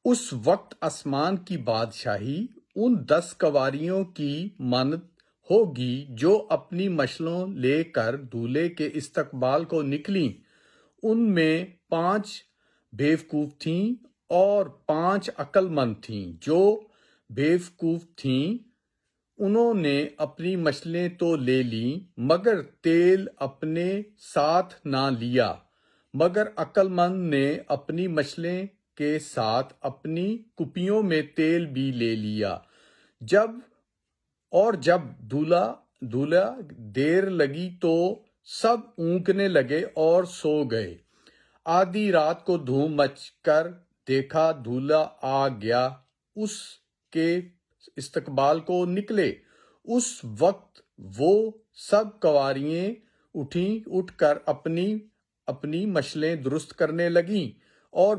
اس وقت آسمان کی بادشاہی ان 10 کنواریوں کی مانند ہوگی جو اپنی مشلوں لے کر دولہے کے استقبال کو نکلیں۔ ان میں 5 بیوقوف تھیں اور 5 عقل مند تھیں۔ جو بیوقوف تھیں انہوں نے اپنی مشلیں تو لے لیں مگر تیل اپنے ساتھ نہ لیا، مگر عقل مند نے اپنی مشلیں کے ساتھ اپنی کپیوں میں تیل بھی لے لیا۔ جب دولہا دیر لگی تو سب اونگنے لگے اور سو گئے۔ آدھی رات کو دھوم مچ کر دیکھا دولہا آ گیا، اس کے استقبال کو نکلے۔ اس وقت وہ سب کنواریاں اٹھ کر اپنی مشلیں درست کرنے لگیں اور